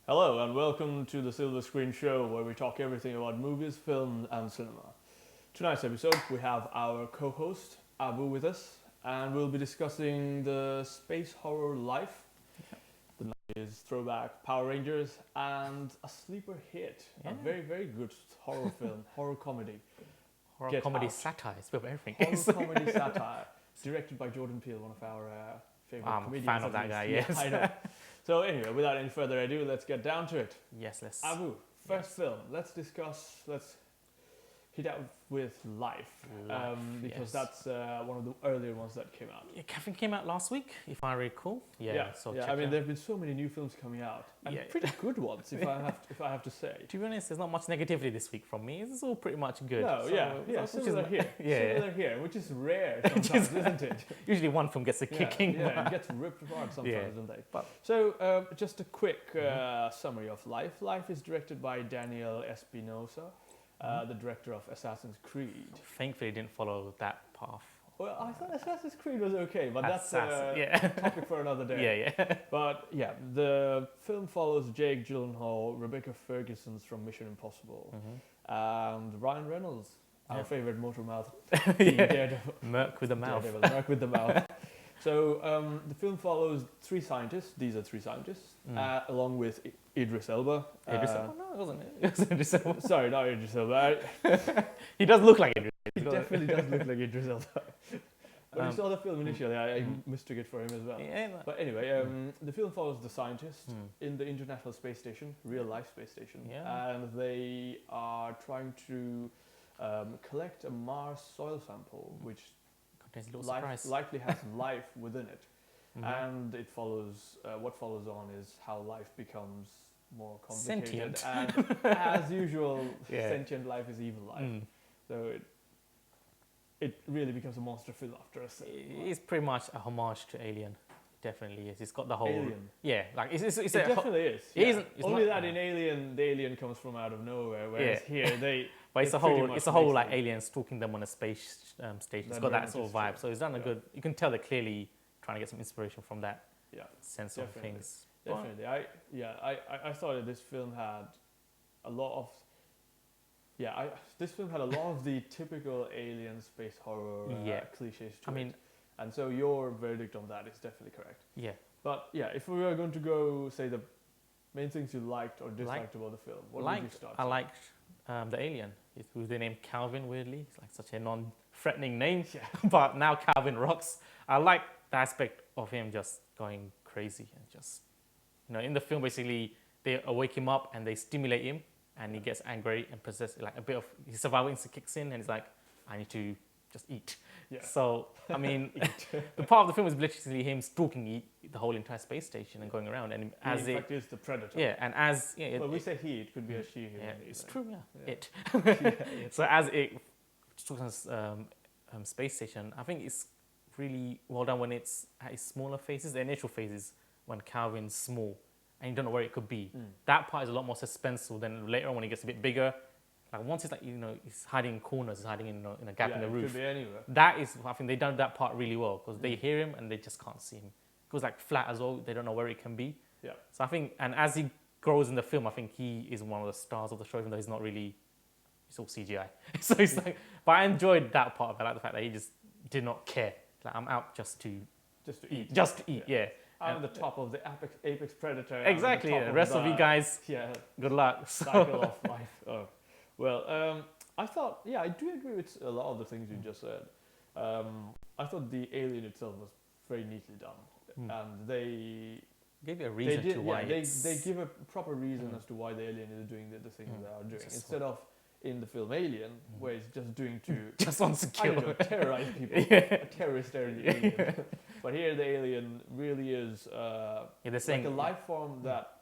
Hello and welcome to the Silver Screen Show where we talk everything about movies, film and cinema. Tonight's episode we have our co-host Abu with us and we'll be discussing the space horror Life, the 90s throwback Power Rangers and a sleeper hit, a very very good horror film, horror comedy. Horror Get comedy Out. satire, it's a bit of everything. Horror comedy satire, directed by Jordan Peele, one of our favorite I'm a comedians. fan of that guy, yes. I know. So anyway, without any further ado, let's get down to it. Yes, let's... Abu, first film. Let's hit out with Life. Because that's one of the earlier ones that came out. Yeah, I think came out last week, if I recall. So I mean, there have been so many new films coming out, and pretty good ones, if I have to say. To be honest, there's not much negativity this week from me. It's all pretty much good. No, similar here. Similar here, which is rare sometimes, isn't it? Usually one film gets a kicking. Yeah, it gets ripped apart sometimes, doesn't it? But so, just a quick summary of Life. Life is directed by Daniel Espinosa, the director of Assassin's Creed. Thankfully, didn't follow that path. Well, I thought Assassin's Creed was okay, but that's a topic for another day. Yeah. But yeah, the film follows Jake Gyllenhaal, Rebecca Ferguson from Mission Impossible, and Ryan Reynolds, our favorite motor mouth. Merc with the mouth. Merc with the mouth. So the film follows three scientists. These are three scientists, along with Idris Elba. Idris Elba? No, it wasn't. It was Idris Elba. Sorry, not Idris Elba. He does look like Idris. He definitely does look like Idris Elba. When I saw the film initially, I mistook it for him as well. Yeah, But anyway, the film follows the scientists in the International Space Station, real-life space station, and they are trying to collect a Mars soil sample, which likely has life within it. And it follows, what follows on is how life becomes more complicated. Sentient. And as usual, sentient life is evil life. So it really becomes a monster film after a certain point. It's pretty much a homage to Alien. Definitely is. It's got the whole... Alien. Yeah, like it's it definitely is. It Only that in Alien, the alien comes from out of nowhere, whereas here they... But it's a whole like alien stalking them on a space station. It's got that sort of vibe. So it's done a good... You can tell they're clearly trying to get some inspiration from that sense of things. Definitely. I thought that this film had a lot of... this film had a lot of the typical alien space horror cliches to it. And so your verdict on that is definitely correct. Yeah. But if we were going to go, say, the main things you liked or disliked about the film, what would you start? I liked the alien, who's the name Calvin, weirdly. It's like such a non-threatening name. Yeah. But now Calvin rocks. I like the aspect of him just going crazy and just, in the film, basically, they wake him up and they stimulate him. And he gets angry and possessed, like a bit of his survival instinct kicks in, and he's like, I need to just eat. Yeah. So, I mean, the part of the film is literally him stalking the whole entire space station and going around. And as in fact, is the predator. Yeah, and as... well, we say he, it could be a she. Yeah, it's true, it. It. So as it stalks space station, I think it's really well done when it's at its smaller phases, the initial phases, when Calvin's small. And you don't know where it could be. That part is a lot more suspenseful than later on when it gets a bit bigger. Like once it's like, he's hiding in corners, he's hiding in a gap in the roof. It could be anywhere. That is, I think they've done that part really well because they hear him and they just can't see him. It goes like flat as well, they don't know where it can be. Yeah. So I think, and as he grows in the film, I think he is one of the stars of the show, even though he's not really, it's all CGI. So it's like, but I enjoyed that part of it. I like the fact that he just did not care. Like I'm out just to eat. Just to eat, I'm at the top of the apex predator. Exactly. The rest of you guys, good luck. Cycle of life. Oh. Well, I thought, I do agree with a lot of the things you just said. I thought the alien itself was very neatly done, and they gave you a reason to why. They give a proper reason as to why the alien is doing the things they are doing, instead of in the film Alien, where it's just doing to just wants to kill, terrorize people, a terrorist alien. But here the alien really is like a life form that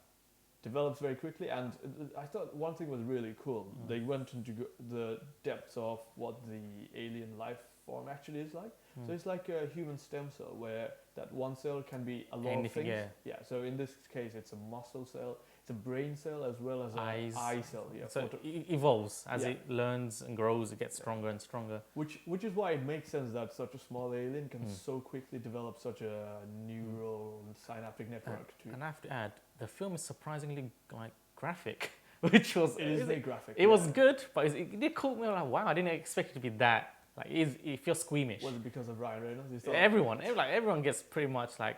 develops very quickly, and I thought one thing was really cool. They went into the depths of what the alien life form actually is like. So it's like a human stem cell where that one cell can be a lot of things. So in this case it's a muscle cell. the brain cell as well as Eyes. an eye cell. Yeah. So it evolves as Yeah. it learns and grows. It gets stronger and stronger. Which is why it makes sense that such a small alien can Mm. so quickly develop such a neural synaptic network. And I have to add, the film is surprisingly like graphic, which was It is very graphic. It was good, but it did caught me like, wow, I didn't expect it to be that. Like, it feels squeamish. Was it because of Ryan Reynolds? Everyone gets pretty much like,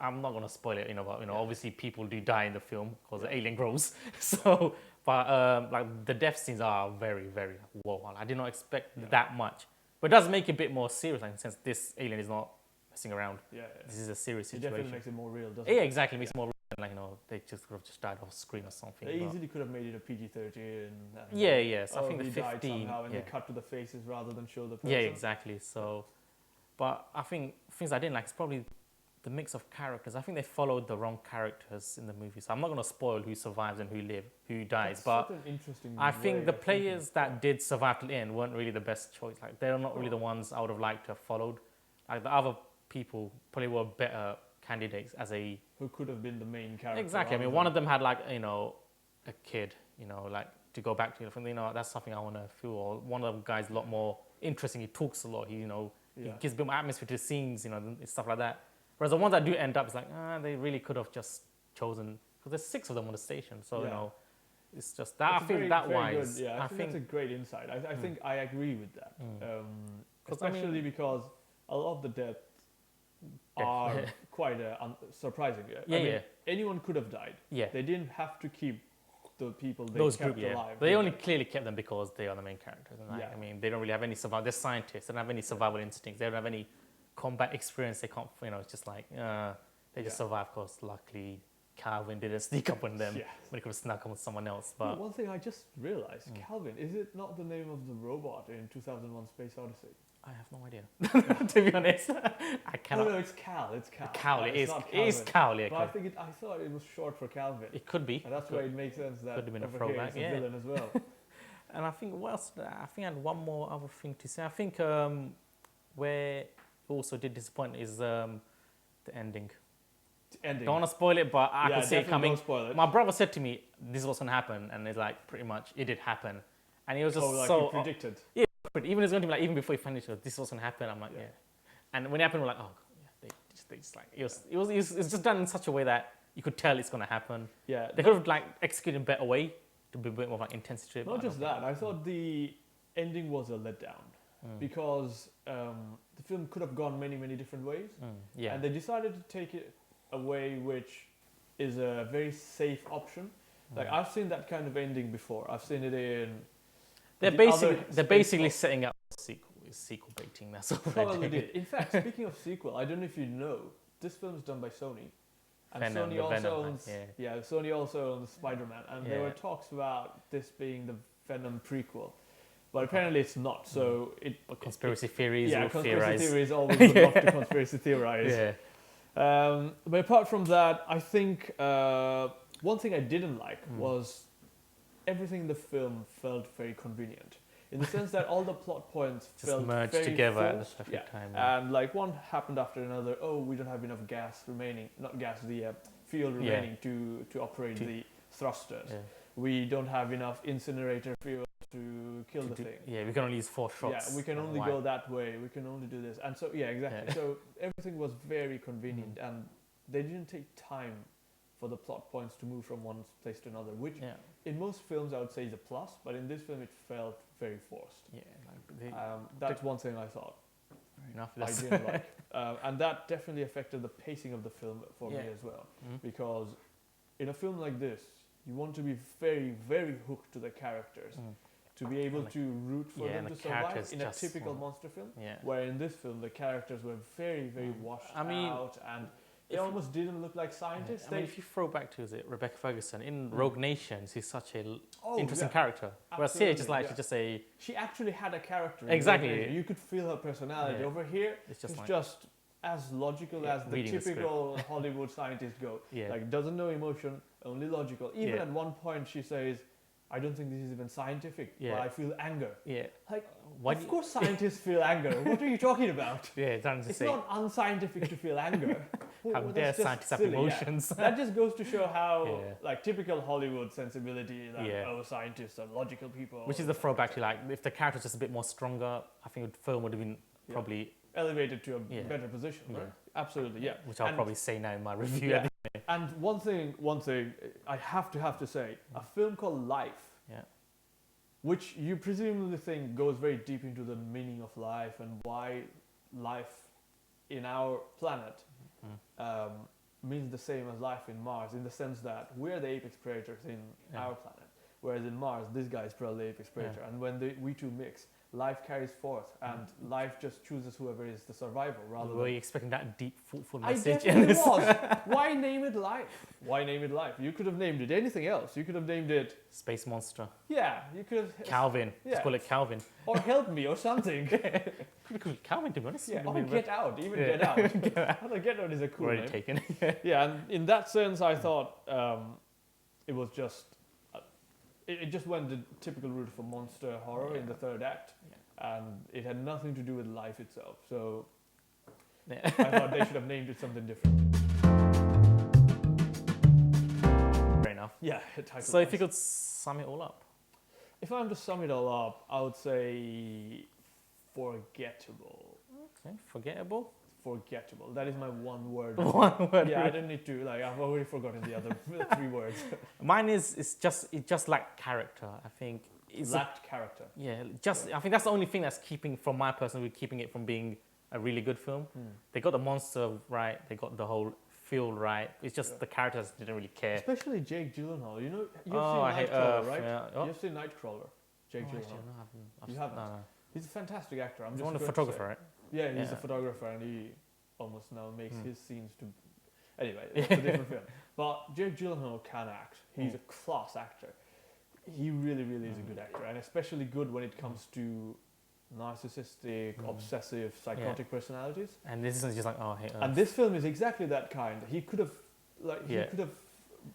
I'm not gonna spoil it, but obviously people do die in the film because the alien grows. So, but like the death scenes are very, very whoa. I did not expect that much, but it does make it a bit more serious, like, since this alien is not messing around. Yeah. This is a serious It situation. definitely makes it more real, doesn't it? Yeah, exactly. Makes it more real. Like, they just could have just died off screen or something. They but- easily could have made it a PG-13. Yes. I think the he died 15. somehow, and Yeah. they cut to the faces rather than show the person. Yeah, exactly. So, but I think things I didn't like is probably the mix of characters. I think they followed the wrong characters in the movie. So I'm not going to spoil who survives and who dies. That's but such an interesting I think way the of players thinking. that did survive to the end weren't really the best choice. Like, they're not really the ones I would have liked to have followed. Like, the other people probably were better candidates as a... Who could have been the main character. Exactly. I mean, one of them had like, a kid, like to go back to. I think, that's something I want to feel. Or one of the guys a lot more interesting. He talks a lot. He gives a bit more atmosphere to the scenes, and stuff like that. Whereas the ones that do end up, it's like, they really could have just chosen, because there's 6 of them on the station. So, it's just that. That's I feel very, that very wise. good. Yeah, I think that's a great insight. I think I agree with that. 'Cause, I mean- Especially because a lot of the deaths are quite surprising. Anyone could have died. Yeah. They didn't have to keep the people they Those kept group, yeah. alive. They only clearly kept them because they are the main characters. And Yeah. I mean, they don't really have any survival. They're scientists. They don't have any survival instincts. They don't have any combat experience. They can't, it's just like, they just survive because luckily Calvin didn't sneak up on them Yeah. when he could have snuck up on someone else. Yeah, But one thing I just realized, Calvin, is it not the name of the robot in 2001 Space Odyssey? I have no idea. To be honest, I cannot. No, it's Cal. It's Cal. Cal, it It's is. not It is Calvin. Cal, yeah. But I thought it was short for Calvin. It could be. And that's why it makes sense that Could have been a over throwback, here it's a villain as well. And I think what else? I think I had one more other thing to say. I think where it also did disappoint is the ending. Ending. Don't want to spoil it, but I could see it definitely coming. Don't spoil it. My brother said to me, "This is what's gonna happen," and it's like pretty much it did happen. And he was just like so you predicted. but even it's going to be like even before he finished, this is what's gonna happen. I'm like, yeah. And when it happened, we're like, oh, yeah, they just like it was just done in such a way that you could tell it's gonna happen. Yeah. They could have like executed in a better way to be a bit more like intensity to it. Not but I just don't that. I thought the ending was a letdown because the film could have gone many, many different ways. Yeah. And they decided to take it a way which is a very safe option. Like I've seen that kind of ending before. I've seen it in. They're basically setting up a sequel. It's sequel baiting. That's all they're Probably doing. did. In fact, speaking of sequel, I don't know if you know, this film is done by Sony. And Venom, Sony the also Venom, owns, yeah. Sony also owns Spider-Man, and there Yeah. were talks about this being the Venom prequel, but apparently it's not. So Conspiracy theories. yeah, will conspiracy theorize. theories always would love to conspiracy theorize. Yeah. But apart from that, I think one thing I didn't like was everything in the film felt very convenient. In the sense that all the plot points Just felt merged very together at the forced. perfect time. And like one happened after another. Oh, we don't have enough gas remaining. Not gas, the fuel remaining to operate the thrusters. Yeah. We don't have enough incinerator fuel to kill the thing. Yeah, we can only use 4 shots. Yeah, we can only go that way. We can only do this. And so, yeah, exactly. Yeah. So everything was very convenient, and they didn't take time for the plot points to move from one place to another, which in most films I would say is a plus, but in this film it felt very forced. Yeah, like that's one thing I thought fair enough. I didn't like. And that definitely affected the pacing of the film for me as well. Because in a film like this, you want to be very, very hooked to the characters. To be able to root for them to survive in a typical monster film. Yeah. Where in this film, the characters were very, very washed out, and they almost didn't look like scientists. I mean, if you throw back to Rebecca Ferguson in Rogue Nations, she's such a interesting character. Whereas here, just like she's just a. She actually had a character. Exactly. You could feel her personality. Yeah. Over here, it's just as logical as the typical Hollywood scientists go. Yeah. Like doesn't know emotion, only logical. Even at one point, she says, "I don't think this is even scientific, but I feel anger." Yeah. Like, of course scientists feel anger. What are you talking about? Yeah, it's not unscientific to feel anger. How Well, dare that's just scientists have silly, yeah. emotions? That just goes to show how, Yeah. like, typical Hollywood sensibility, that, Yeah. oh, scientists are logical people. Which is the throwback to, like, if the character was just a bit more stronger, I think the film would have been Yeah. probably elevated to a Yeah. better position, right? Yeah. Absolutely, yeah. which I'll And- probably say now in my review. Yeah. And one thing I have to say, a film called Life, Yeah. which you presumably think goes very deep into the meaning of life and why life in our planet means the same as life in Mars, in the sense that we're the apex predators in our planet, whereas in Mars, this guy is probably the apex predator. And when we two mix, life carries forth, and life just chooses whoever is the survivor rather Were than... you expecting that deep, thoughtful I message? definitely was. Why name it Life? Why name it Life? You could have named it anything else. You could have named it... Space monster. Yeah, you could have... Calvin. Yeah. Let's call it Calvin. Or Help Me or something. We call it Calvin, to be honest. Yeah, I or mean, Get Out. Even Yeah. Get Out. Get Out is a cool already name. taken. Yeah, and in that sense, I thought it was just... it just went the typical route of a monster horror in the third act. And it had nothing to do with life itself. So Yeah. I thought they should have named it something different. Fair enough. Yeah, So if you could sum it all up. If I were to sum it all up, I would say forgettable. Okay, forgettable. Forgettable. That is my one word. One word. Yeah, I don't need to. Like, I've already forgotten the other 3 words. Mine it's just like character. I think it's Lacked character. I think that's the only thing that's keeping, from my personal view, keeping it from being a really good film. They got the monster right. They got the whole feel right. It's just the characters didn't really care. Especially Jake Gyllenhaal. You know, you've Oh, I seen hate Nightcrawler, Earth. right? Yeah. Oh. You've seen Nightcrawler. Jake Oh, Gyllenhaal. actually, no, I haven't. You haven't? No. He's a fantastic actor. I'm He's just one of the going to photographer, say. right? Yeah, he's Yeah. a photographer, and he almost now makes his scenes to... Anyway, it's a different film. But Jake Gyllenhaal can act. He's a class actor. He really, really is a good actor, and especially good when it comes to narcissistic, obsessive, psychotic personalities. And this is just like, oh, hey, And this film is exactly that kind. He could have,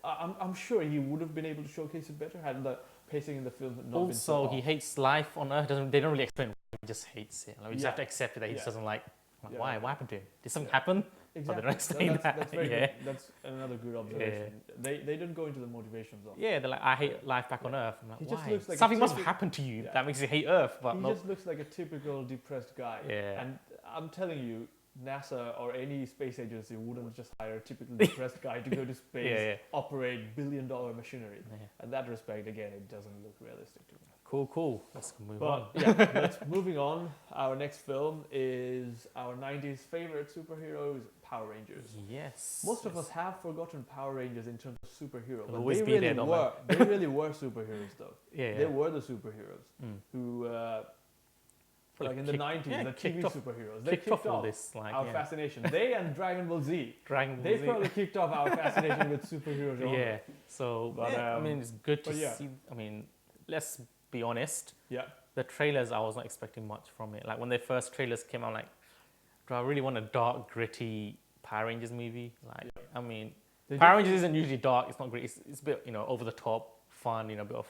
I'm sure he would have been able to showcase it better had the pacing in the film not been so also, he off. hates life on Earth. They don't really explain why. He just hates it. Like, we just Yeah. have to accept it that he just Yeah. doesn't like. Yeah. Why? What happened to him? Did something happen? Exactly. But they don't explain that. That's very Yeah. good. That's another good observation. They don't go into the motivations of it. Yeah, they're like, I hate life back on Earth. I'm like, He why? just looks like a Something must have typical- happened to you Yeah. that makes you hate Earth. But He no. just looks like a typical depressed guy. Yeah. And I'm telling you, NASA or any space agency wouldn't just hire a typical depressed guy to go to space, Yeah. operate billion-dollar machinery. Yeah. In that respect, again, it doesn't look realistic to me. Cool. Let's move on. But yeah, moving on. Our next film is our 90s favorite superheroes, Power Rangers. Yes. Most of us have forgotten Power Rangers in terms of superhero, but always they be really there, don't were. They really were superheroes, though. Yeah. They were the superheroes who, like in the 90s, the TV superheroes. They kicked off all this, like, our fascination. They and Dragon Ball Z. Dragon Ball They Z. probably kicked off our fascination with superheroes. Yeah. So, But, I mean, it's good to but yeah. see. I mean, let's be honest. Yeah. The trailers, I was not expecting much from it. Like when the first trailers came out, like, do I really want a dark, gritty Power Rangers movie? Like, I mean, Power Rangers isn't usually dark. It's not great. It's a bit, over the top, fun. A bit of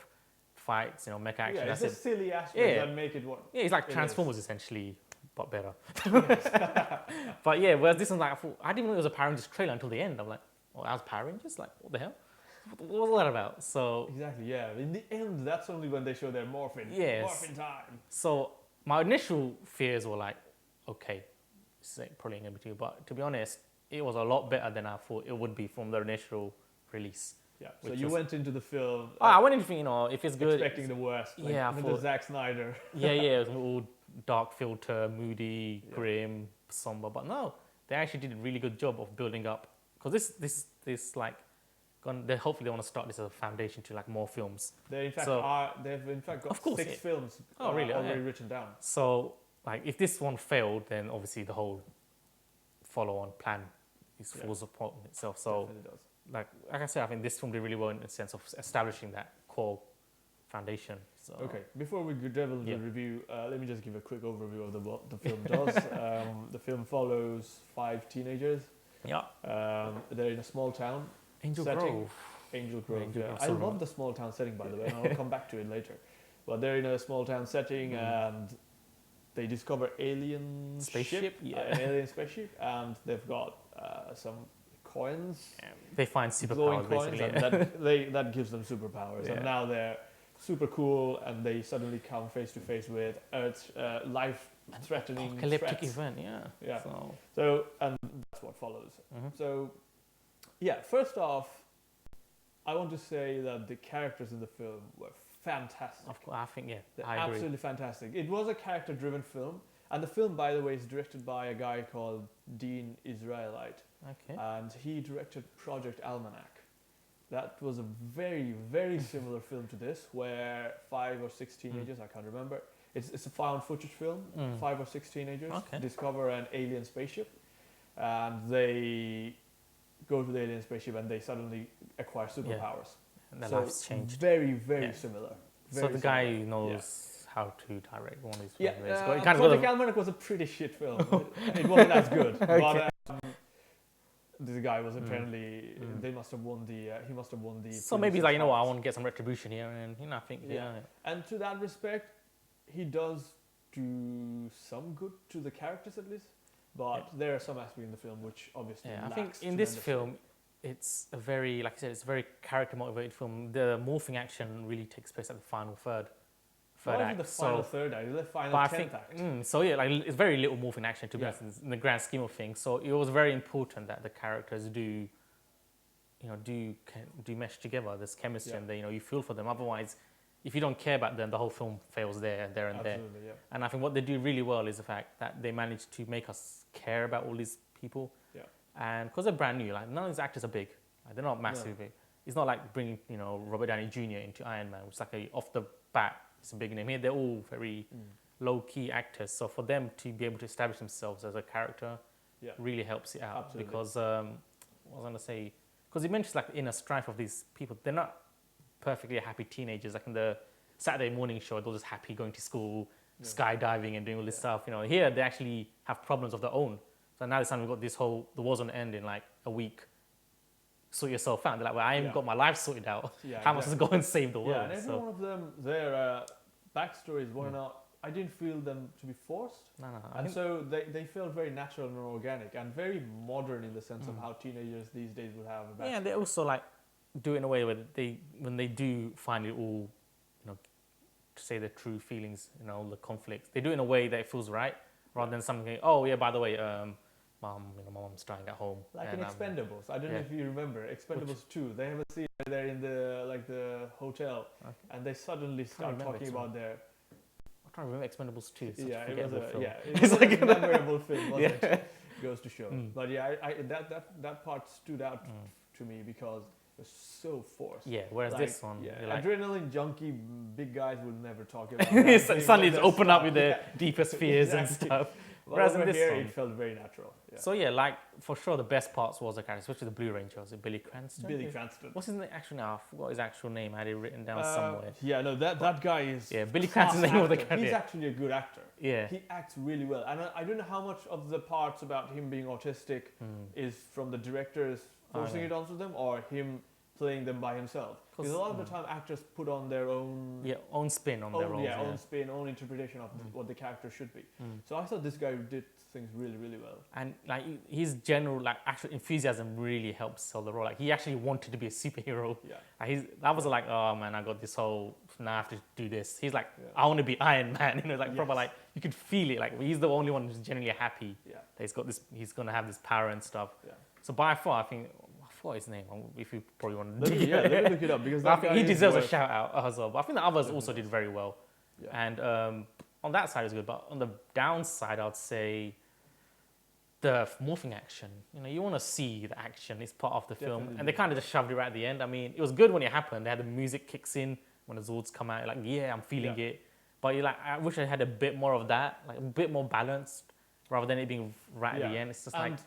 fights, mecha action. Yeah, it's That's a it. silly aspect Yeah. that make it work. Yeah, it's like It Transformers essentially, but better. But yeah, whereas this one's like, I didn't know it was a Power Rangers trailer until the end. I'm like, oh, that was Power Rangers? Like, what the hell? What was that about? So Exactly, yeah. In the end, that's only when they show their morphin. Yes. Morphin time. So my initial fears were like, okay, this is probably going to be too, but to be honest, it was a lot better than I thought it would be from the initial release. Yeah. So Which you was- went into the film I went into thinking, if it's good, expecting the worst. Like, Yeah, I with thought- the Zack Snyder. yeah, it was all dark filter, moody, grim, somber. But no, they actually did a really good job of building up. Because this like, hopefully they want to start this as a foundation to like more films. They've in fact got Of course, 6 yeah. films Oh, really? Oh, already yeah. written down. So like, if this one failed, then obviously the whole follow-on plan falls apart in itself. So. Definitely does. Like I said, I think this film did really well in the sense of establishing that core foundation. So, Okay, before we delve into the review, let me just give a quick overview of what the film does. The film follows 5 teenagers. Yeah. They're in a small town. Angel setting. Grove. Angel Grove. Angel Yeah. Grove, I so love right. the small town setting, by the way, and I'll come back to it later. But they're in a small town setting, and they discover alien Spaceship, an alien spaceship, and they've got some coins, They find glowing superpowers coins, basically. and that gives them superpowers. Yeah. And now they're super cool, and they suddenly come face to face with Earth's life-threatening Apocalyptic threats. event, yeah. Yeah. So, So, and that's what follows. So, yeah, first off, I want to say that the characters in the film were fantastic. of course, I think, yeah, They're I agree. absolutely fantastic. It was a character-driven film, and the film, by the way, is directed by a guy called Dean Israelite, Okay. and he directed Project Almanac. That was a very, very similar film to this, where 5 or 6 teenagers, I can't remember, it's a found footage film, 5 or 6 teenagers discover an alien spaceship, and they go to the alien spaceship and they suddenly acquire superpowers. And their So lives changed. very, very similar. So Very the guy similar. knows how to direct one of these Yeah, films. It kind of Project Almanac was a pretty shit film. It wasn't as good, but this guy was apparently they must have won the he must have won the. So maybe he's like, you know what, I want to get some retribution here, and I think And to that respect, he does do some good to the characters at least, but there are some aspects in the film which obviously I lacks think in this tremendously. film, it's a very, like I said, it's a very character motivated film. The morphing action really takes place at the final third Not even act. the final third act, the final But I 10th think, act. so yeah, like it's very little morphing action to be honest in the grand scheme of things. So it was very important that the characters do mesh together. There's chemistry, and you feel for them. Otherwise, if you don't care about them, the whole film fails there and there. Absolutely, yeah. And I think what they do really well is the fact that they manage to make us care about all these people. Yeah. And because they're brand new, like none of these actors are big. Like, they're not massively big. It's not like bringing Robert Downey Jr. into Iron Man, which is like off the bat, it's a big name. Here they're all very low key actors. So for them to be able to establish themselves as a character really helps it out. Absolutely. Because what was I gonna say? Because it mentions like the inner strife of these people. They're not perfectly happy teenagers. Like in the Saturday morning show, they're just happy going to school, skydiving and doing all this stuff. Here they actually have problems of their own. So now this time we've got this whole, the war's gonna end in like a week. Sort yourself out. They're like, well, I haven't got my life sorted out. How am I supposed to go and save the world? Yeah, and every one of them, their backstories were not, I didn't feel them to be forced. No. And so they felt very natural and organic and very modern in the sense of how teenagers these days would have a backstory. Yeah, they also like do it in a way where when they do finally all, to say their true feelings, the conflicts, they do it in a way that it feels right, rather than something, oh yeah, by the way, my mom's dying at home. Like in Expendables, I don't know if you remember, Expendables 2, they have a scene where they're in the hotel, and they suddenly start talking about their... I'm trying to remember Expendables 2. It's such a it forgettable was film. it was like a memorable film, wasn't it? Goes to show. But yeah, that part stood out to me because it was so forced. Yeah, whereas this one, adrenaline junkie big guys would never talk about that. Suddenly it's open up with their deepest fears and stuff. Whereas in this one, it felt very natural. Yeah. So yeah, like for sure the best parts was the character, especially the Blue Ranger. Was it Billy Cranston? Billy Cranston. What's his name? Actually, now I forgot his actual name. I had it written down somewhere. Yeah, no, that guy is. Yeah, Billy Cranston's name of the character. He's actually a good actor. Yeah. He acts really well, and I don't know how much of the parts about him being autistic is from the directors forcing it onto them, or him playing them by himself. Because a lot of the time actors put on their own own spin on their roles. Yeah, own spin, own interpretation of what the character should be. So I thought this guy did things really, really well. And like his general actual enthusiasm really helps sell the role. Like he actually wanted to be a superhero. Yeah. Like that was like, oh man, I got this whole, now I have to do this. He's like, I want to be Iron Man. Proper like, you could feel it. Like he's the only one who's genuinely happy that he's got this, he's going to have this power and stuff. Yeah. So by far, I think, his name, if you probably want to let me look it up, because I think he deserves a shout out as well. But I think the others also did very well. Yeah. And on that side it was good, but on the downside I'd say the morphing action. You want to see the action, it's part of the film, and they kind of just shoved it right at the end. I mean, it was good when it happened. They had the music kicks in when the Zords come out, like, yeah, I'm feeling it. But you're like, I wish I had a bit more of that, like a bit more balanced, rather than it being right at the end. It's just and like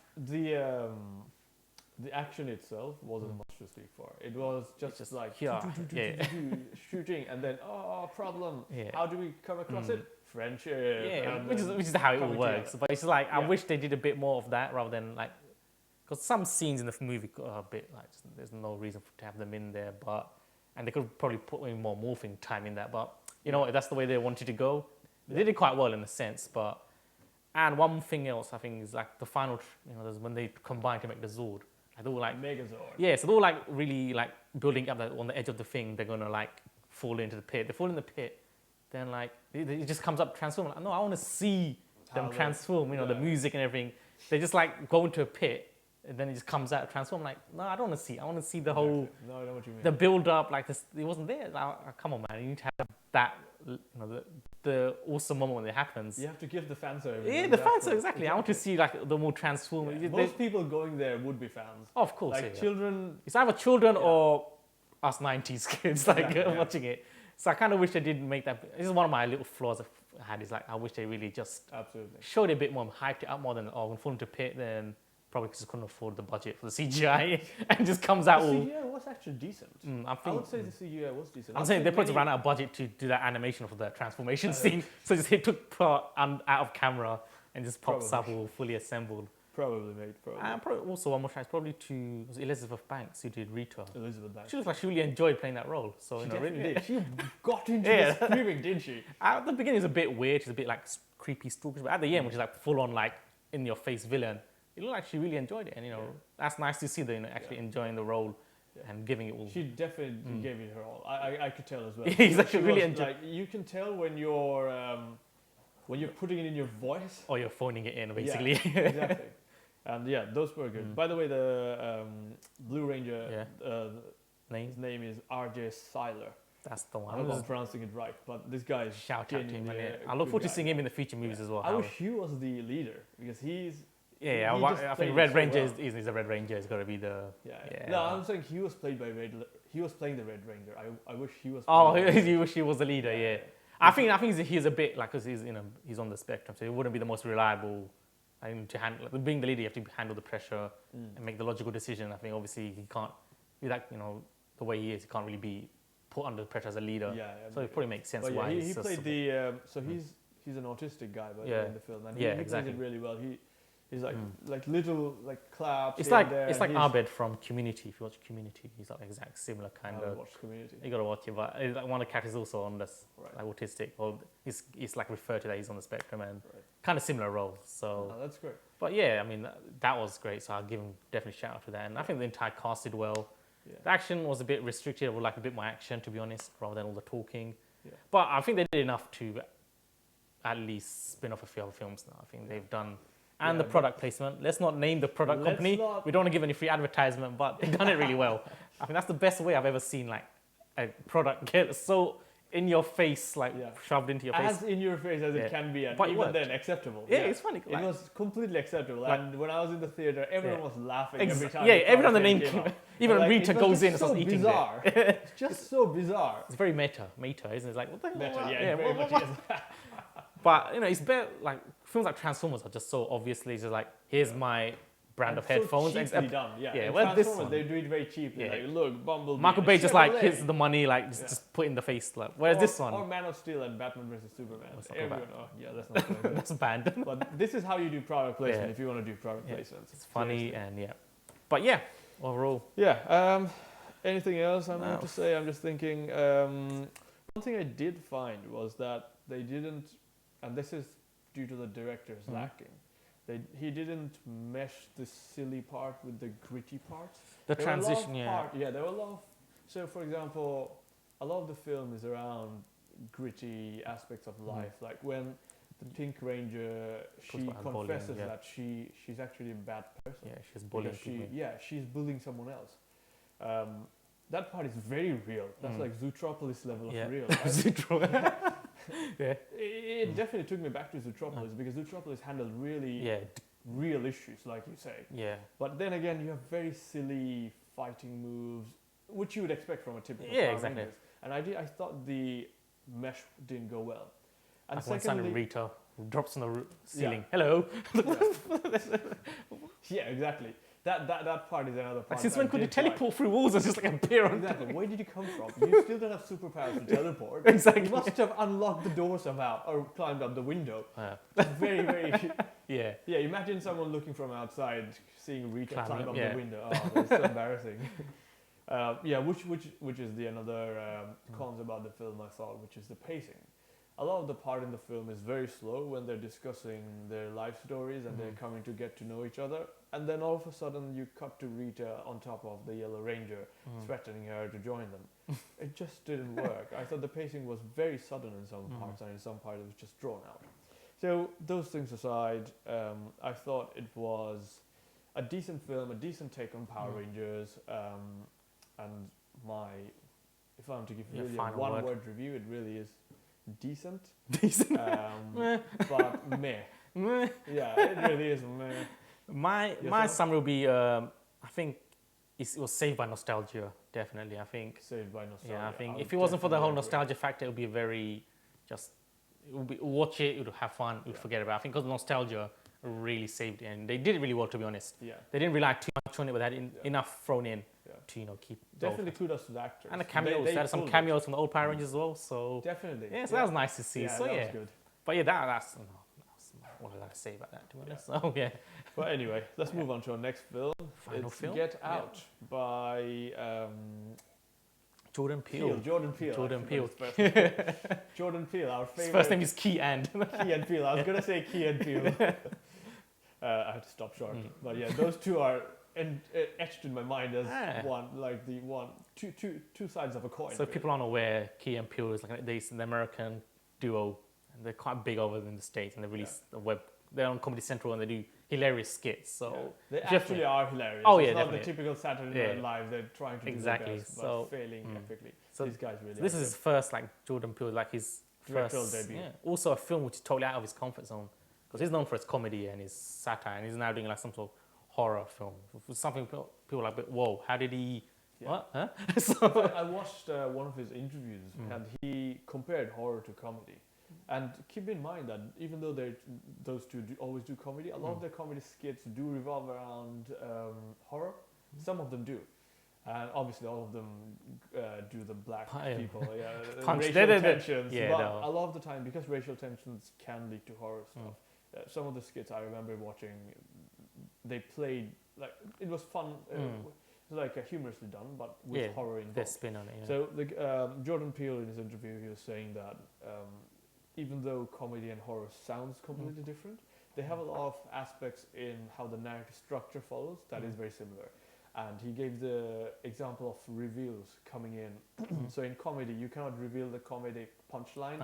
the action itself wasn't much to speak for. It was just like shooting, and then problem. Yeah. How do we come across it? Friendship. Yeah, which is how it all works. But it's like I wish they did a bit more of that rather than like, because some scenes in the movie are a bit like there's no reason to have them in there. And they could probably put in more morphing time in that. But you know what? That's the way they wanted to go. They did it quite well in a sense, but And one thing else, I think, is like the final, there's when they combine to make the Zord. Like they were like, Megazord. yeah, so they were like really like building up that on the edge of the thing. They're gonna like fall into the pit. They fall in the pit, then like it just comes up transform. Like, no, I want to see them transform. The music and everything. They just like go into a pit, and then it just comes out transform. Like, no, I don't want to see. I want to see the whole. No, I know what you mean. The build up, like this, it wasn't there. Come on, man, you need to have that. The awesome moment when it happens. You have to give the fan service. Yeah, the fan service, exactly. I want to see like the more transform. Yeah. Most people going there would be fans. Of course, like children. It's either children or us 90s kids watching it. So I kind of wish they didn't make that. This is one of my little flaws I had. Is like I wish they really just showed it a bit more, hyped it up more than when fall into pit. Then probably just couldn't afford the budget for the CGI and just comes out. The CGI was actually decent. I would say the CGI was decent. I'm saying they probably ran out of budget to do that animation for the transformation scene, so just it took out of camera and just pops up all fully assembled. Probably, mate. Probably. And probably also one more chance, probably to Elizabeth Banks who did Rita. Elizabeth Banks. She looks like she really enjoyed playing that role. So she really did. She got into the screaming, didn't she? At the beginning, it's a bit weird. She's a bit like creepy, stalkerish. But at the end, when she's like full on like in your face villain, it looked like she really enjoyed it. And that's nice to see that actually enjoying the role and giving it all. She definitely gave it her all. I could tell as well. Exactly, really enjoyed. Like you can tell when you're putting it in your voice, or you're phoning it in, basically. Yeah, exactly. And those were good. By the way, the Blue Ranger, his name is R.J. Seiler. That's the one. I don't know if I'm pronouncing it right, but this guy is shout out to him. I look forward to seeing him in the future movies as well. I wish he was the leader because he's. I think Red Ranger is a Red Ranger. It's got to be the. No, I'm saying he was played by He was playing the Red Ranger. I wish he was. Oh, you wish he was the leader. Yeah. I think he's a bit like because he's on the spectrum, so he wouldn't be the most reliable. I mean, to handle being the leader, you have to handle the pressure and make the logical decision. I think obviously he can't be that the way he is. He can't really be put under pressure as a leader. So it probably makes sense why he played the. So he's an autistic guy, by the way, in the film, and he plays it really well. He's like little claps. It's like Abed from Community. If you watch Community, he's like exact similar kind of. Watch Community. You gotta watch it, but like one of the characters also on this like autistic, or he's like referred to that he's on the spectrum and kind of similar roles. So that's great. But I mean that was great. So I'll give him definitely shout out to that. And I think the entire cast did well. The action was a bit restricted. I would like a bit more action, to be honest, rather than all the talking. But I think they did enough to at least spin off a few other films now. I think they've done. And the product placement. Let's not name the product company. We don't want to give any free advertisement, but they've done it really well. I think that's the best way I've ever seen like a product get so in your face, like shoved into your face. As in your face as it can be, and but even then acceptable. Yeah, it's funny. It was completely acceptable. And when I was in the theater, everyone was laughing every time. Yeah, every time the name came out. Even when Rita goes in and starts eating bizarre. It's just so bizarre. It's very meta, isn't it? It's like, what the hell? Yeah, very much is. But it's better. Like films like Transformers are just so obviously just like here's my brand of headphones. So cheaply done. Yeah. Well, this one they do it very cheaply. Like, look, Bumblebee. Michael Bay just like hits the money, like just put in the face. Like, whereas this one, or Man of Steel and Batman vs Superman. Everyone, that's not. That's banned. But this is how you do product placement if you want to do product placements. It's funny and but overall. Yeah. Anything else I want to say? I'm just thinking. One thing I did find was that they didn't. And this is due to the director's lacking. He didn't mesh the silly part with the gritty parts. The transition, there were a lot of. So, for example, a lot of the film is around gritty aspects of life. Like when the Pink Ranger, she confesses that she's actually a bad person. Yeah, she's bullying people. She's bullying someone else. That part is very real. That's like Zootropolis level of real. Right? It definitely took me back to Zootropolis because Zootropolis handled really real issues, like you say. Yeah. But then again, you have very silly fighting moves, which you would expect from a typical Power Rangers. And I thought the mesh didn't go well. And like secondly, Rita drops on the ceiling. Yeah. Hello. Yeah, exactly. That part is another part. Since when could you teleport through walls and just like appear on? Exactly. Where did you come from? You still don't have superpowers to teleport. Exactly. You must have unlocked the door somehow or climbed up the window. That's very, very. Yeah. Imagine someone looking from outside, seeing Rita climb up the window. Oh, that's so embarrassing. Which is the another cons about the film I thought, which is the pacing. a lot of the part in the film is very slow when they're discussing their life stories and they're coming to get to know each other. And then all of a sudden you cut to Rita on top of the Yellow Ranger, threatening her to join them. It just didn't work. I thought the pacing was very sudden in some parts, and in some parts it was just drawn out. So those things aside, I thought it was a decent film, a decent take on Power Rangers, and if I'm to give really a one-word review, it really is decent. Decent. But meh. Yeah, it really is meh. My summary will be, I think it was saved by nostalgia, definitely. I think saved by nostalgia. Yeah, I think if it wasn't for the whole nostalgia factor, it would be watch it, you would have fun, you would forget about it. I think because nostalgia really saved it, and they did it really well, to be honest. Yeah. They didn't rely too much on it, but they had enough thrown in to keep. Definitely kudos to the actors. And the cameos. They had some cameos from the old Power Rangers as well. So definitely. Yeah, so that was nice to see. Yeah, so that was good. But yeah, that's what did I say about that, to be honest. So yeah. But anyway, let's move on to our next film. Final film? Get Out by Jordan Peele. Jordan Peele, our favorite. His first name is Key and. Key and Peele. I was gonna say Key and Peele. I had to stop short. But yeah, those two are etched in my mind as two sides of a coin. So if people aren't aware, Key and Peele is like an American duo, and they're quite big over in the States, and they release they're on Comedy Central and they do hilarious skits. So they actually are hilarious. Oh, it's yeah, not definitely. the typical Saturday Night Live. They're trying to do their best, but failing epically. So these guys really. This is his first Jordan Peele, his directorial debut. Yeah, also a film which is totally out of his comfort zone, because he's known for his comedy and his satire, and he's now doing some sort of horror film. Something people are like, whoa, how did he? What? Huh? So I watched one of his interviews, and he compared horror to comedy. And keep in mind that even though those two always do comedy, a lot of their comedy skits do revolve around horror. Some of them do. And obviously all of them do the black people, racial tensions. But a lot of the time, because racial tensions can lead to horror stuff, some of the skits I remember watching, they played, it was fun. It was humorously done, but with horror involved. Their spin on it. So Jordan Peele, in his interview, he was saying that even though comedy and horror sounds completely different, they have a lot of aspects in how the narrative structure follows that is very similar. And he gave the example of reveals coming in. So in comedy, you cannot reveal the comedic punchline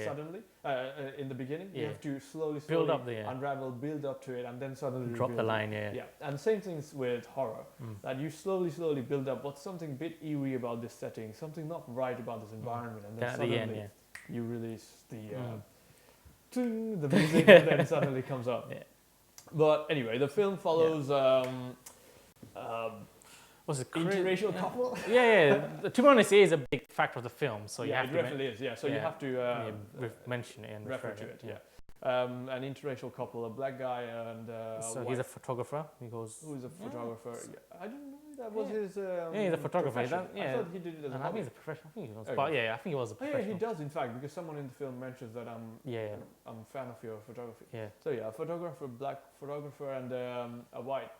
suddenly in the beginning. You have to slowly build up unravel, build up to it, and then suddenly drop the line. Yeah, and same things with horror. That you slowly build up what's something a bit eerie about this setting, something not right about this environment, and then suddenly you release the music, and then suddenly comes up. Yeah. But anyway, the film follows. Was it interracial couple? To be honest, it is a big factor of the film, so you have to. It definitely is. Yeah, so you have to mention it and refer to it. An interracial couple, a black guy and so he's a photographer. Who's a photographer? I didn't know that was his. He's a photographer. I thought he did it as a hobby. I think he's a professional. I think he was. But I think he was a professional. He does in fact, because someone in the film mentions that I'm a fan of your photography. Yeah. So a photographer, black photographer, and a white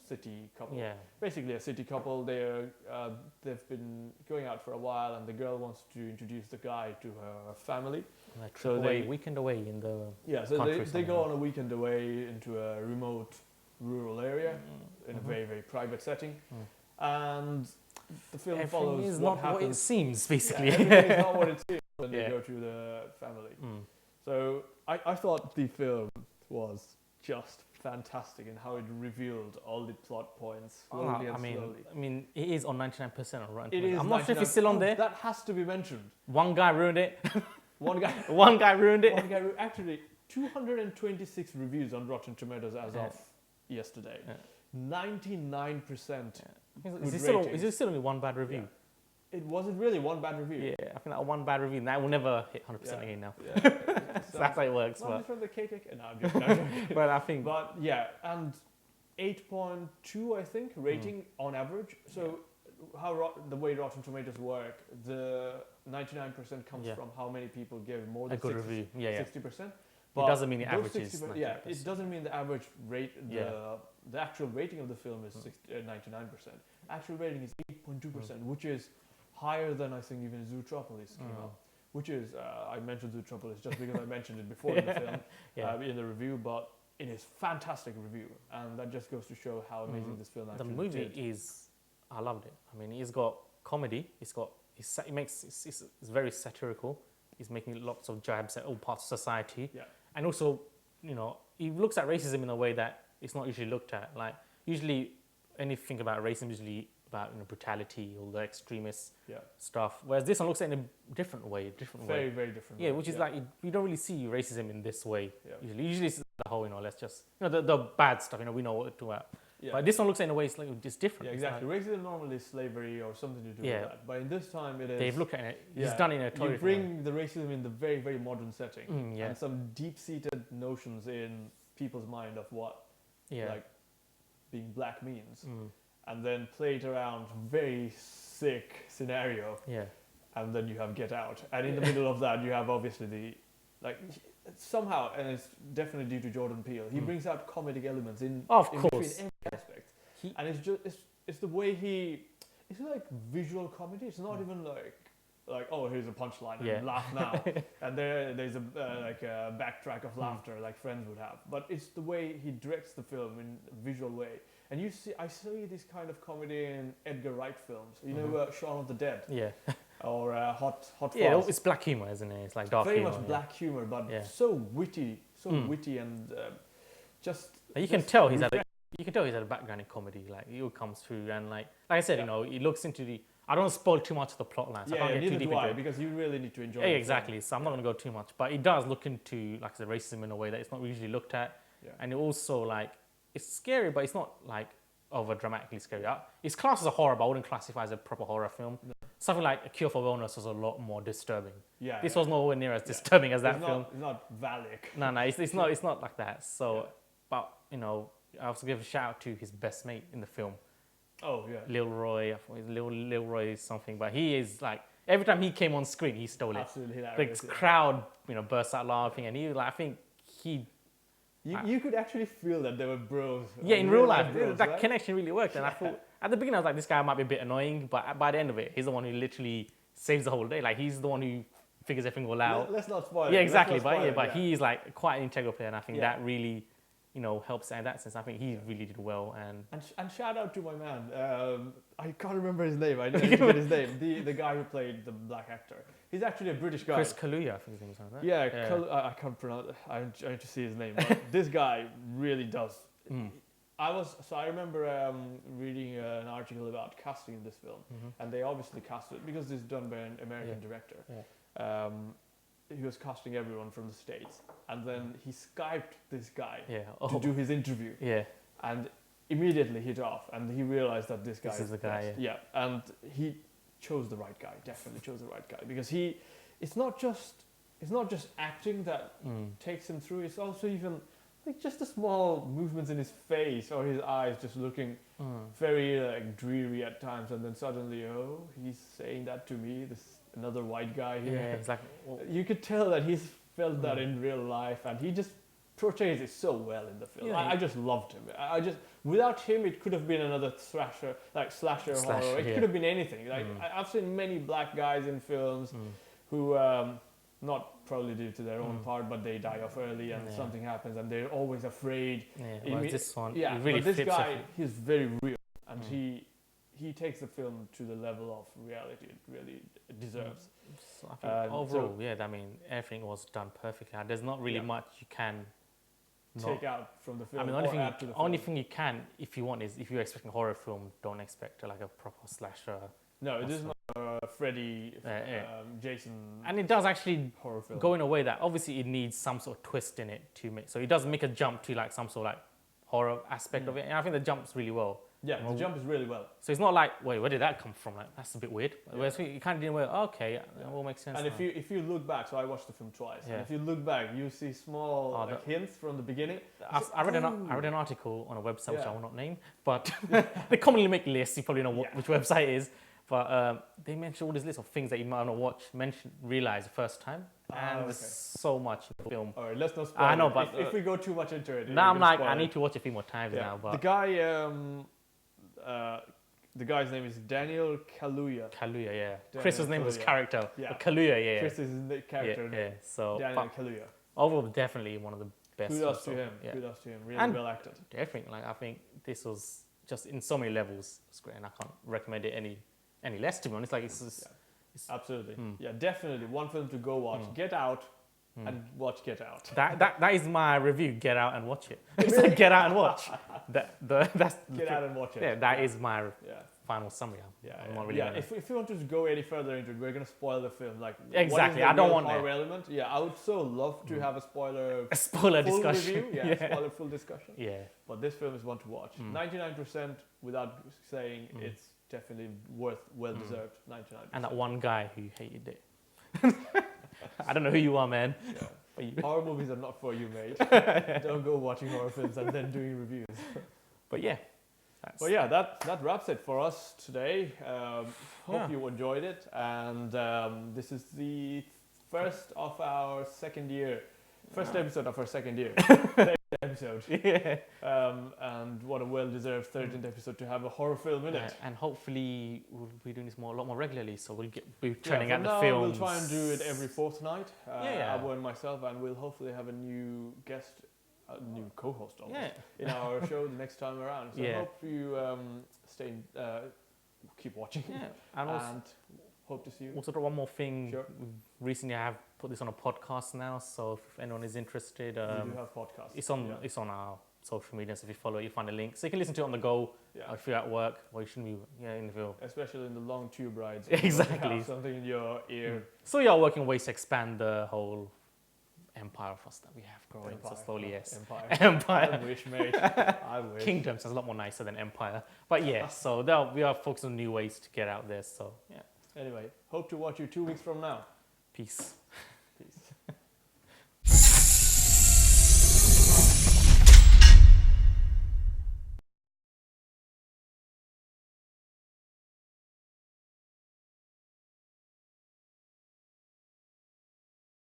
city couple. Yeah. Basically a city couple. They've been going out for a while, and the girl wants to introduce the guy to her family. So weekend away in the they go on a weekend away into a remote rural area in a very, very private setting, and the film follows is what not happens. what it seems, basically. Everything is not what it seems when they go to the family. So I thought the film was just fantastic in how it revealed all the plot points slowly and slowly. I mean, it is on 99% on Rotten Tomatoes. I'm not sure if it's still on there. That has to be mentioned. One guy ruined it. One guy ruined it. Actually, 226 reviews on Rotten Tomatoes as of yesterday. 99%. Is it still only one bad review? It wasn't really one bad review. Yeah, I think that one bad review, that will never hit 100% again now. So that's how it works. Not from the KKK. No, I'm joking. But I think. But and 8.2, I think, rating on average. So how the way Rotten Tomatoes work, the 99% comes from how many people give more than a good review. 60%. But it doesn't mean the average is 90%. Yeah, it doesn't mean the average rate. The actual rating of the film is 99%. Actual rating is 8.2%, which is higher than I think even Zootropolis came out. which is, I mentioned Zootropolis just because I mentioned it before in the film, in the review, but it is fantastic review, and that just goes to show how amazing this film actually The movie did. is, I loved it. I mean, it's got comedy. It's very satirical. He's making lots of jabs at all parts of society, and also, you know, he looks at racism in a way that it's not usually looked at. Like usually, anything about racism usually about, you know, brutality or the extremist stuff. Whereas this one looks at it in a different way. Very, very different. Yeah, which is like you don't really see racism in this way. Yeah. Usually it's the whole, you know, let's just, you know, the bad stuff. You know, we know what to do about. Yeah. But this one looks at it in a way it's like it's different. Yeah, exactly. Racism normally is slavery or something to do with that. But in this time it is... They've looked at it. He's done it in a totally You bring the racism in the very, very modern setting. And some deep-seated notions in people's mind of what like being black means. And then play it around very sick scenario. Yeah. And then you have Get Out. And in the middle of that you have obviously the... Like, somehow, and it's definitely due to Jordan Peele, he brings out comedic elements in between every aspect. And it's just it's the way it's like visual comedy. It's not even like oh, here's a punchline and laugh now, and there's a like a backtrack of laughter like Friends would have. But it's the way he directs the film in a visual way. And I see this kind of comedy in Edgar Wright films. You know, Shaun of the Dead. Yeah. Or Hot Fuzz. Yeah, it's black humor, isn't it? It's like dark humor. Very much black humor, but so witty, and just. You can tell he's had a background in comedy. Like it all comes through, and like I said, you know, he looks into the. I don't spoil too much of the plot line, so I can't get too deep into it because you really need to enjoy it. Exactly. So I'm not going to go too much, but it does look into, like I said, racism in a way that it's not usually looked at, and it also like it's scary, but it's not like over dramatically scary. It's classed as a horror, but I wouldn't classify as a proper horror film. No. Something like A Cure for Wellness was a lot more disturbing. This was nowhere near as disturbing as that film. It's not Valak. No, it's not like that. So, but you know, I also give a shout out to his best mate in the film. Oh yeah. Lil Roy, I thought it was Lil Roy something, but he is like every time he came on screen, he stole it. Absolutely hilarious. The crowd, you know, burst out laughing, and he like I think he. You could actually feel that they were bros. Yeah, in real life, that connection really worked. And I thought, at the beginning, I was like, this guy might be a bit annoying, but by the end of it, he's the one who literally saves the whole day. Like, he's the one who figures everything all out. Let's not spoil it. Yeah, exactly. But he's like quite an integral player, and I think that really, you know, helps in that sense. I think he really did well. And shout out to my man. I can't remember his name. I didn't get his name. The guy who played the black actor. He's actually a British guy. Chris Kaluuya, I think his name is like that. Yeah. I can't pronounce it. I'm trying to see his name. But this guy really does. I remember reading an article about casting in this film, and they obviously cast it because it's done by an American director. Yeah. He was casting everyone from the States, and then he Skyped this guy to do his interview. Yeah. And immediately hit off, and he realized that this guy is the guy. Yeah. And he chose the right guy. Definitely chose the right guy because it's not just acting that takes him through. It's also even like just the small movements in his face or his eyes just looking very like dreary at times, and then suddenly he's saying that to me, this another white guy here. Yeah, exactly. You could tell that he's felt that in real life, and he just portrays it so well in the film. Yeah, I just loved him. Without him, it could have been another slasher horror. It could have been anything. Like I've seen many black guys in films who, not probably due to their own part, but they die off early and something happens, and they're always afraid. Yeah, this one, really but this guy, he's very real, and he takes the film to the level of reality it really deserves. So I think overall, I mean, everything was done perfectly. There's not really much you can take out from the film. I mean, only thing you can, if you want, is if you're expecting a horror film, don't expect like a proper slasher. No, this is not Freddy, Jason. And it does actually horror film. Go in a way that obviously it needs some sort of twist in it to make. So it does make a jump to like some sort of like horror aspect of it, and I think the jumps really well. Yeah, the jump is really well. So it's not like, wait, where did that come from? Like, that's a bit weird. Whereas you kind of didn't go, okay, that all makes sense. And if you look back, so I watched the film twice. And if you look back, you see small hints from the beginning. I read an article on a website which I will not name, but they commonly make lists. You probably know which website it is. But they mention all this list of things that you might not realize the first time. And there's so much in the film. All right, let's not spoil I know, but if we go too much into it. Now I'm like, I need to watch a few more times now. But the guy, The guy's name is Daniel Kaluuya. Kaluuya, yeah. Daniel Chris's name was Kaluuya. character. Yeah. But Kaluuya, yeah. Chris is the character yeah, name. yeah. So Daniel Kaluuya. overall, definitely one of the best. Kudos to films, him. Yeah. Kudos to him. Really And well acted. definitely, like I think this was just in so many levels. It's great, and I can't recommend it any less. To be honest, like it's just, Absolutely. Yeah, definitely. One film to go watch. Get Out and watch Get Out. that is my review. Get out and watch it. It's like get out and watch. That's Get Out and watch it. Yeah, that is my Yeah. final summary. I'm not really yeah. gonna- If you want to go any further into it, we're gonna spoil the film. Like Exactly, what is the I don't real want horror that. element. Yeah, I would so love to have a spoiler a spoiler full discussion. review. Yeah, spoiler full discussion. Yeah. But this film is one to watch. 99% without saying it's definitely well deserved. 99%. And that one guy who hated it. I don't know who you are, man. Yeah. But you- Horror movies are not for you, mate. Don't go watching horror films and then doing reviews. But yeah. Well, yeah, that wraps it for us today. Hope Yeah. you enjoyed it. And this is the first episode of our second year. Episode. Yeah. And what a well-deserved 13th episode to have a horror film in it. And hopefully we'll be doing this a lot more regularly. So we're turning Yeah, out for the now, films. we'll try and do it every fortnight. Yeah. Abu and myself, and we'll hopefully have a new guest, a new co-host almost, Yeah. in our show the next time around. So Yeah. hope you keep watching. Yeah. And also, And hope to see you. also one more thing. Sure. Recently, I have put this on a podcast now. So if anyone is interested, We do have podcasts. it's on our social media. So if you follow it, you find a link. So you can listen to it on the go. Yeah. If you're at work, or you shouldn't be in the field. Especially in the long tube rides. Exactly. You have something in your ear. So we are working ways to expand the whole empire of us that we have growing. So slowly, yes. Empire. Empire. I wish, mate. I wish. Kingdom sounds a lot more nicer than empire. But yeah, so we are focused on new ways to get out there. So yeah, Anyway, hope to watch you 2 weeks from now. peace.